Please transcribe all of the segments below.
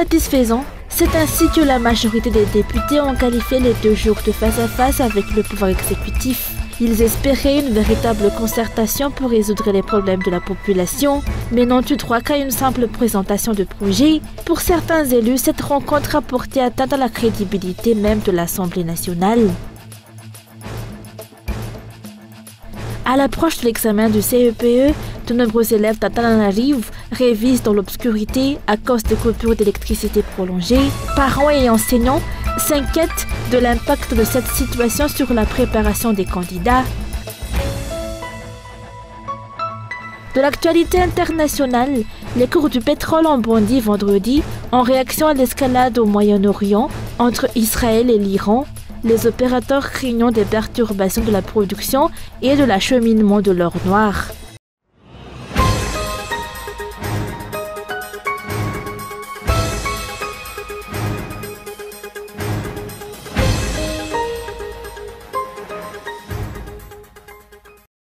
Insatisfaisant, c'est ainsi que la majorité des députés ont qualifié les 2 jours de face-à-face avec le pouvoir exécutif. Ils espéraient une véritable concertation pour résoudre les problèmes de la population, mais n'ont eu droit qu'à une simple présentation de projet. Pour certains élus, cette rencontre a porté atteinte à la crédibilité même de l'Assemblée nationale. À l'approche de l'examen du CEPE, de nombreux élèves d'Antananarivo révisent dans l'obscurité à cause des coupures d'électricité prolongées. Parents et enseignants s'inquiètent de l'impact de cette situation sur la préparation des candidats. De l'actualité internationale, les cours du pétrole ont bondi vendredi en réaction à l'escalade au Moyen-Orient entre Israël et l'Iran, les opérateurs craignant des perturbations de la production et de l'acheminement de l'or noir.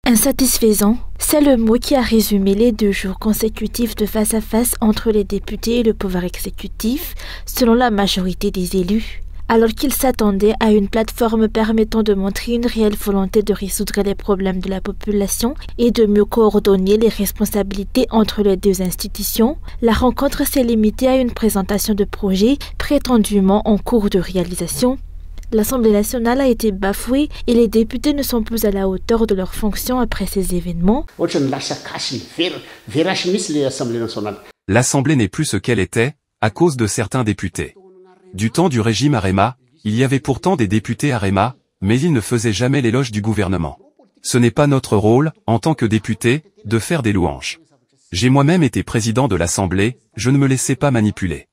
Insatisfaisant, c'est le mot qui a résumé les 2 jours consécutifs de face-à-face entre les députés et le pouvoir exécutif, selon la majorité des élus. Alors qu'ils s'attendaient à une plateforme permettant de montrer une réelle volonté de résoudre les problèmes de la population et de mieux coordonner les responsabilités entre les 2 institutions, la rencontre s'est limitée à une présentation de projet prétendument en cours de réalisation. L'Assemblée nationale a été bafouée et les députés ne sont plus à la hauteur de leurs fonctions après ces événements. L'Assemblée n'est plus ce qu'elle était, à cause de certains députés. Du temps du régime Arema, il y avait pourtant des députés Arema, mais ils ne faisaient jamais l'éloge du gouvernement. Ce n'est pas notre rôle, en tant que député, de faire des louanges. J'ai moi-même été président de l'Assemblée, je ne me laissais pas manipuler.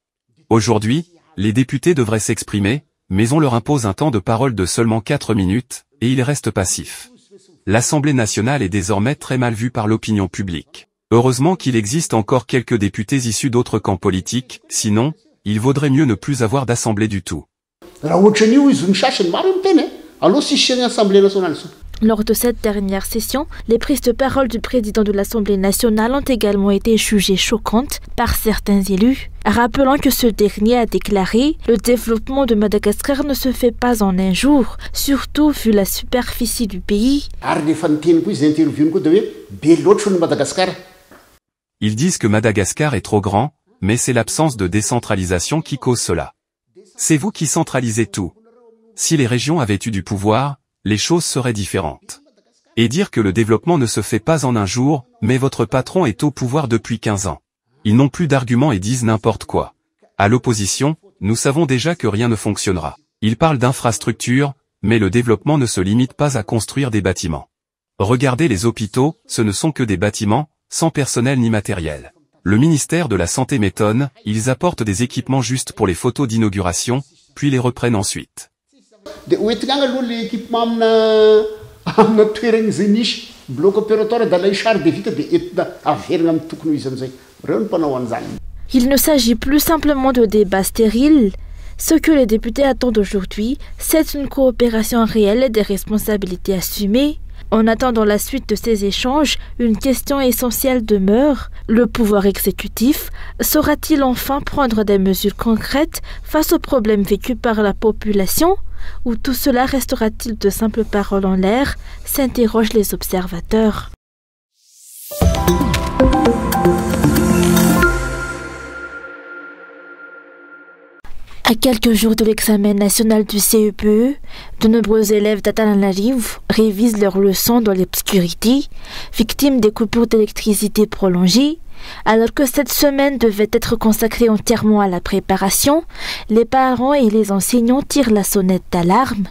Aujourd'hui, les députés devraient s'exprimer, mais on leur impose un temps de parole de seulement 4 minutes, et ils restent passifs. L'Assemblée nationale est désormais très mal vue par l'opinion publique. Heureusement qu'il existe encore quelques députés issus d'autres camps politiques, sinon, il vaudrait mieux ne plus avoir d'assemblée du tout. Lors de cette dernière session, les prises de parole du président de l'Assemblée nationale ont également été jugées choquantes par certains élus, rappelant que ce dernier a déclaré « Le développement de Madagascar ne se fait pas en un jour, surtout vu la superficie du pays. » Ils disent que Madagascar est trop grand, mais c'est l'absence de décentralisation qui cause cela. C'est vous qui centralisez tout. Si les régions avaient eu du pouvoir, les choses seraient différentes. Et dire que le développement ne se fait pas en un jour, mais votre patron est au pouvoir depuis 15 ans. Ils n'ont plus d'arguments et disent n'importe quoi. À l'opposition, nous savons déjà que rien ne fonctionnera. Ils parlent d'infrastructures, mais le développement ne se limite pas à construire des bâtiments. Regardez les hôpitaux, ce ne sont que des bâtiments, sans personnel ni matériel. Le ministère de la Santé m'étonne, ils apportent des équipements juste pour les photos d'inauguration, puis les reprennent ensuite. Il ne s'agit plus simplement de débats stériles. Ce que les députés attendent aujourd'hui, c'est une coopération réelle et des responsabilités assumées. En attendant la suite de ces échanges, une question essentielle demeure. Le pouvoir exécutif saura-t-il enfin prendre des mesures concrètes face aux problèmes vécus par la population? Ou tout cela restera-t-il de simples paroles en l'air? S'interrogent les observateurs. À quelques jours de l'examen national du CEPE, de nombreux élèves d'Antananarivo révisent leurs leçons dans l'obscurité, victimes des coupures d'électricité prolongées. Alors que cette semaine devait être consacrée entièrement à la préparation, les parents et les enseignants tirent la sonnette d'alarme.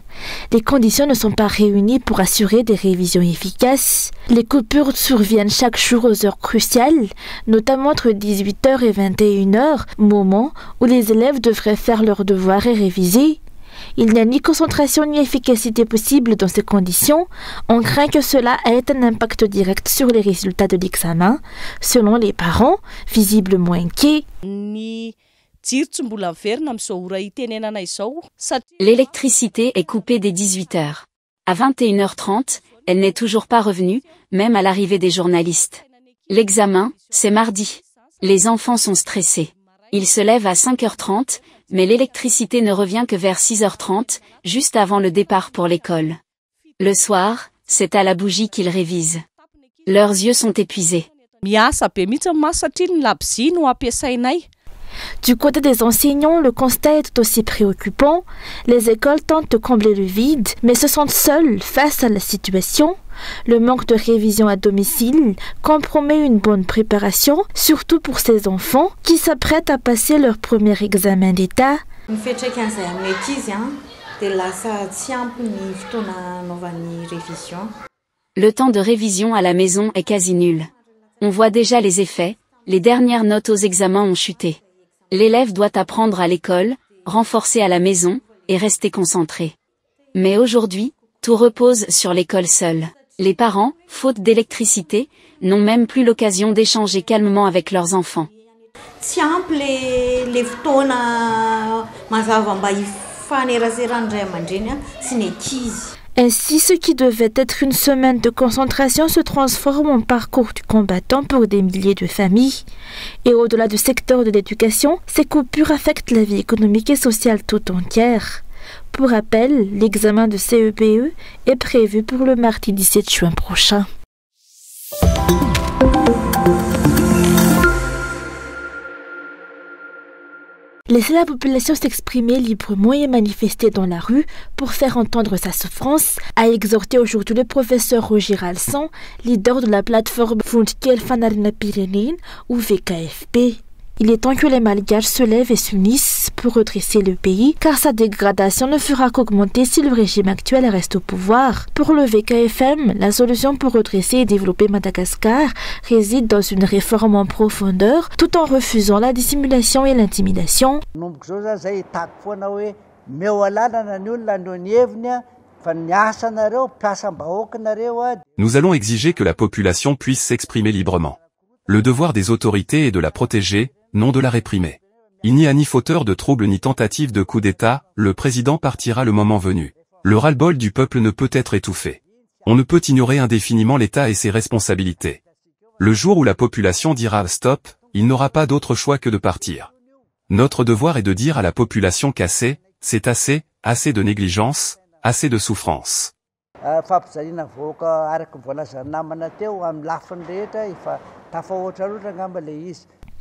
Les conditions ne sont pas réunies pour assurer des révisions efficaces. Les coupures surviennent chaque jour aux heures cruciales, notamment entre 18h et 21h, moment où les élèves devraient faire leurs devoirs et réviser. Il n'y a ni concentration ni efficacité possible dans ces conditions. On craint que cela ait un impact direct sur les résultats de l'examen, selon les parents, visiblement inquiets. L'électricité est coupée dès 18h. À 21h30, elle n'est toujours pas revenue, même à l'arrivée des journalistes. L'examen, c'est mardi. Les enfants sont stressés. Ils se lèvent à 5h30, mais l'électricité ne revient que vers 6h30, juste avant le départ pour l'école. Le soir, c'est à la bougie qu'ils révisent. Leurs yeux sont épuisés. Du côté des enseignants, le constat est tout aussi préoccupant. Les écoles tentent de combler le vide, mais se sentent seules face à la situation. Le manque de révision à domicile compromet une bonne préparation, surtout pour ces enfants qui s'apprêtent à passer leur premier examen d'État. Le temps de révision à la maison est quasi nul. On voit déjà les effets, les dernières notes aux examens ont chuté. L'élève doit apprendre à l'école, renforcer à la maison, et rester concentré. Mais aujourd'hui, tout repose sur l'école seule. Les parents, faute d'électricité, n'ont même plus l'occasion d'échanger calmement avec leurs enfants. Ainsi, ce qui devait être une semaine de concentration se transforme en parcours du combattant pour des milliers de familles. Et au-delà du secteur de l'éducation, ces coupures affectent la vie économique et sociale tout entière. Pour rappel, l'examen de CEPE est prévu pour le mardi 17 juin prochain. Laisser la population s'exprimer librement et manifester dans la rue pour faire entendre sa souffrance, a exhorté aujourd'hui le professeur Roger Alsan, leader de la plateforme Vundkel Fanarina Pyrénées ou VKFP. Il est temps que les Malgaches se lèvent et s'unissent pour redresser le pays, car sa dégradation ne fera qu'augmenter si le régime actuel reste au pouvoir. Pour le VKFM, la solution pour redresser et développer Madagascar réside dans une réforme en profondeur, tout en refusant la dissimulation et l'intimidation. Nous allons exiger que la population puisse s'exprimer librement. Le devoir des autorités est de la protéger, non de la réprimer. Il n'y a ni fauteur de troubles ni tentative de coup d'État, le président partira le moment venu. Le ras-le-bol du peuple ne peut être étouffé. On ne peut ignorer indéfiniment l'État et ses responsabilités. Le jour où la population dira « stop », il n'aura pas d'autre choix que de partir. Notre devoir est de dire à la population qu'assez, c'est assez, assez de négligence, assez de souffrance.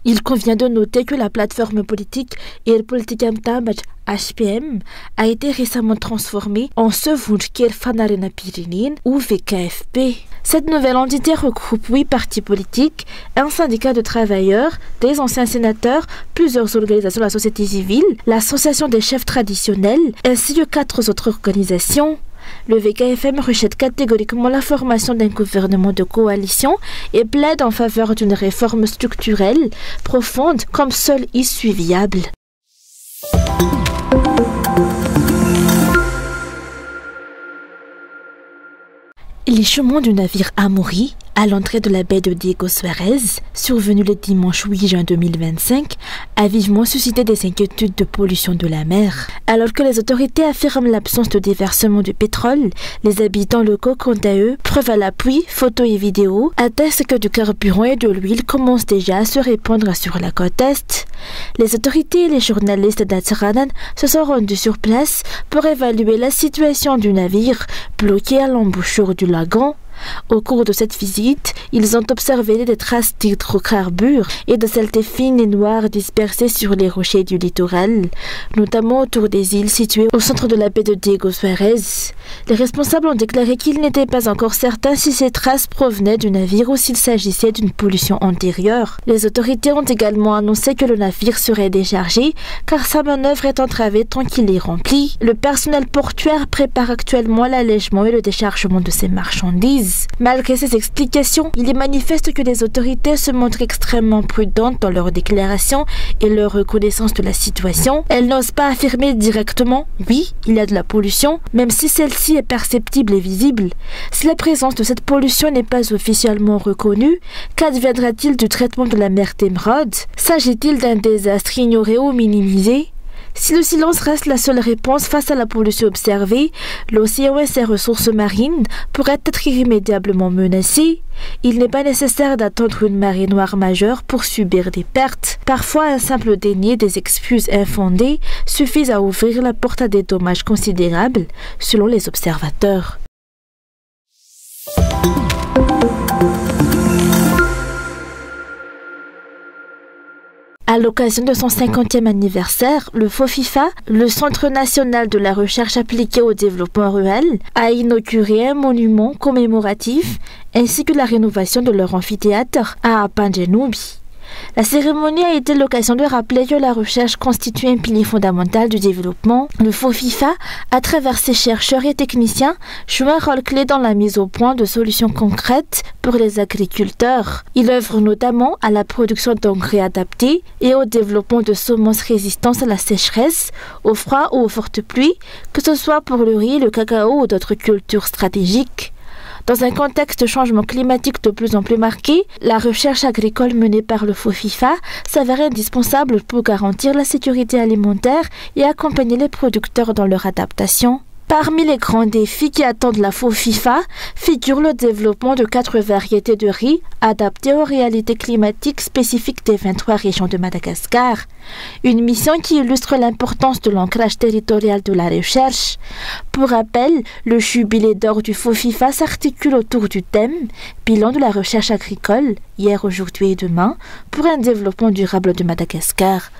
Il convient de noter que la plateforme politique El Politikam Tambaj HPM a été récemment transformée en ce Vundkel Fanarina Pyrénées ou VKFP. Cette nouvelle entité regroupe 8 partis politiques, un syndicat de travailleurs, des anciens sénateurs, plusieurs organisations de la société civile, l'association des chefs traditionnels, ainsi que 4 autres organisations. Le VKFM rejette catégoriquement la formation d'un gouvernement de coalition et plaide en faveur d'une réforme structurelle profonde comme seule issue viable. L'échouement du navire Amaury à l'entrée de la baie de Diego Suarez, survenu le dimanche 8 juin 2025, a vivement suscité des inquiétudes de pollution de la mer. Alors que les autorités affirment l'absence de déversement du pétrole, les habitants locaux, quant à eux, preuve à l'appui, photos et vidéos, attestent que du carburant et de l'huile commencent déjà à se répandre sur la côte est. Les autorités et les journalistes d'Atsaranan se sont rendus sur place pour évaluer la situation du navire bloqué à l'embouchure du lagon. Au cours de cette visite, ils ont observé des traces d'hydrocarbures et de saletés fines et noires dispersées sur les rochers du littoral, notamment autour des îles situées au centre de la baie de Diego Suarez. Les responsables ont déclaré qu'ils n'étaient pas encore certains si ces traces provenaient du navire ou s'il s'agissait d'une pollution antérieure. Les autorités ont également annoncé que le navire serait déchargé car sa manœuvre est entravée tant qu'il est rempli. Le personnel portuaire prépare actuellement l'allègement et le déchargement de ces marchandises. Malgré ces explications, il est manifeste que les autorités se montrent extrêmement prudentes dans leurs déclarations et leur reconnaissance de la situation. Elles n'osent pas affirmer directement « oui, il y a de la pollution », même si celle-ci est perceptible et visible. Si la présence de cette pollution n'est pas officiellement reconnue, qu'adviendra-t-il du traitement de la mer d'Émeraude? S'agit-il d'un désastre ignoré ou minimisé? Si le silence reste la seule réponse face à la pollution observée, l'océan et ses ressources marines pourraient être irrémédiablement menacés. Il n'est pas nécessaire d'attendre une marée noire majeure pour subir des pertes. Parfois, un simple déni des excuses infondées suffit à ouvrir la porte à des dommages considérables, selon les observateurs. À l'occasion de son 50e anniversaire, le FOFIFA, le Centre national de la recherche appliquée au développement rural, a inauguré un monument commémoratif ainsi que la rénovation de leur amphithéâtre à Apanjanoubi. La cérémonie a été l'occasion de rappeler que la recherche constitue un pilier fondamental du développement. Le FOFIFA, à travers ses chercheurs et techniciens, joue un rôle clé dans la mise au point de solutions concrètes pour les agriculteurs. Il œuvre notamment à la production d'engrais adaptés et au développement de semences résistantes à la sécheresse, au froid ou aux fortes pluies, que ce soit pour le riz, le cacao ou d'autres cultures stratégiques. Dans un contexte de changement climatique de plus en plus marqué, la recherche agricole menée par le FOFIFA s'avère indispensable pour garantir la sécurité alimentaire et accompagner les producteurs dans leur adaptation. Parmi les grands défis qui attendent la FOFIFA figure le développement de 4 variétés de riz adaptées aux réalités climatiques spécifiques des 23 régions de Madagascar. Une mission qui illustre l'importance de l'ancrage territorial de la recherche. Pour rappel, le jubilé d'or du FOFIFA s'articule autour du thème « Bilan de la recherche agricole, hier, aujourd'hui et demain, pour un développement durable de Madagascar ».